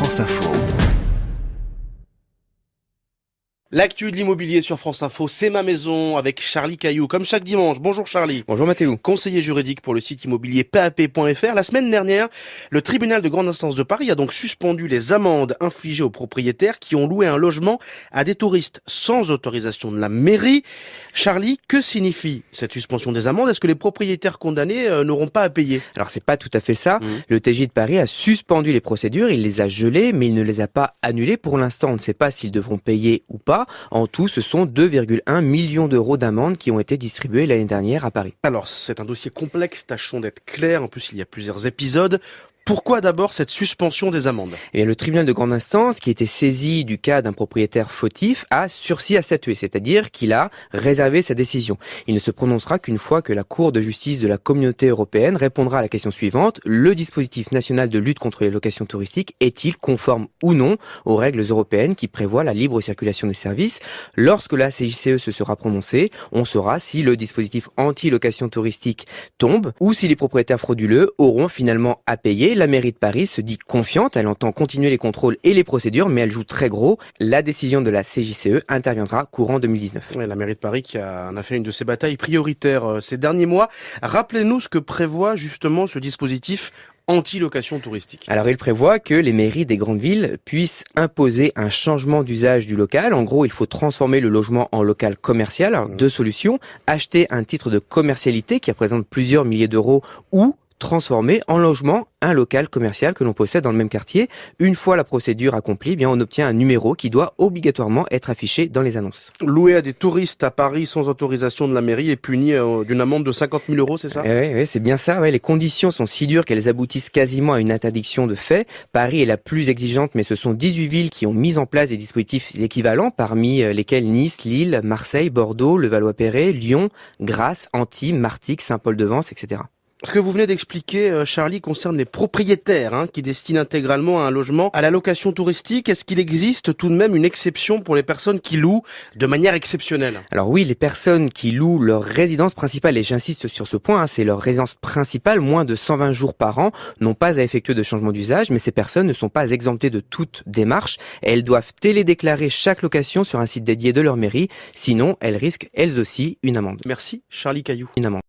France Info. L'actu de l'immobilier sur France Info, c'est ma maison avec Charlie Cailloux, comme chaque dimanche. Bonjour Charlie. Bonjour Mathéo. Conseiller juridique pour le site immobilier PAP.fr. La semaine dernière, le tribunal de grande instance de Paris a donc suspendu les amendes infligées aux propriétaires qui ont loué un logement à des touristes sans autorisation de la mairie. Charlie, que signifie cette suspension des amendes? Est-ce que les propriétaires condamnés n'auront pas à payer? Alors c'est pas tout à fait ça. Le TJ de Paris a suspendu les procédures, il les a gelées, mais il ne les a pas annulées. Pour l'instant, on ne sait pas s'ils devront payer ou pas. En tout, ce sont 2,1 millions d'euros d'amendes qui ont été distribuées l'année dernière à Paris. Alors, c'est un dossier complexe, tâchons d'être clairs. En plus, il y a plusieurs épisodes. Pourquoi d'abord cette suspension des amendes? Eh bien, le tribunal de grande instance, qui était saisi du cas d'un propriétaire fautif, a sursis à statuer, c'est-à-dire qu'il a réservé sa décision. Il ne se prononcera qu'une fois que la Cour de justice de la Communauté européenne répondra à la question suivante: le dispositif national de lutte contre les locations touristiques est-il conforme ou non aux règles européennes qui prévoient la libre circulation des services? Lorsque la CJCE se sera prononcée, on saura si le dispositif anti-location touristique tombe ou si les propriétaires frauduleux auront finalement à payer. La mairie de Paris se dit confiante, elle entend continuer les contrôles et les procédures, mais elle joue très gros. La décision de la CJCE interviendra courant 2019. Ouais, la mairie de Paris qui en a fait une de ses batailles prioritaires ces derniers mois. Rappelez-nous ce que prévoit justement ce dispositif anti-location touristique. Alors il prévoit que les mairies des grandes villes puissent imposer un changement d'usage du local. En gros, il faut transformer le logement en local commercial. Alors deux solutions: acheter un titre de commercialité qui représente plusieurs milliers d'euros, ou transformer en logement un local commercial que l'on possède dans le même quartier. Une fois la procédure accomplie, eh bien on obtient un numéro qui doit obligatoirement être affiché dans les annonces. Louer à des touristes à Paris sans autorisation de la mairie est puni d'une amende de 50 000 euros, c'est ça? Oui, c'est bien ça. Ouais. Les conditions sont si dures qu'elles aboutissent quasiment à une interdiction de fait. Paris est la plus exigeante, mais ce sont 18 villes qui ont mis en place des dispositifs équivalents, parmi lesquels Nice, Lille, Marseille, Bordeaux, Levallois-Perret, Lyon, Grasse, Antibes, Martigues, Saint-Paul-de-Vence, etc. Ce que vous venez d'expliquer, Charlie, concerne les propriétaires qui destinent intégralement un logement à la location touristique. Est-ce qu'il existe tout de même une exception pour les personnes qui louent de manière exceptionnelle? Alors oui, les personnes qui louent leur résidence principale, et j'insiste sur ce point, c'est leur résidence principale, moins de 120 jours par an, n'ont pas à effectuer de changement d'usage, mais ces personnes ne sont pas exemptées de toute démarche. Elles doivent télédéclarer chaque location sur un site dédié de leur mairie, sinon elles risquent elles aussi une amende. Merci, Charlie Cailloux. Une amende.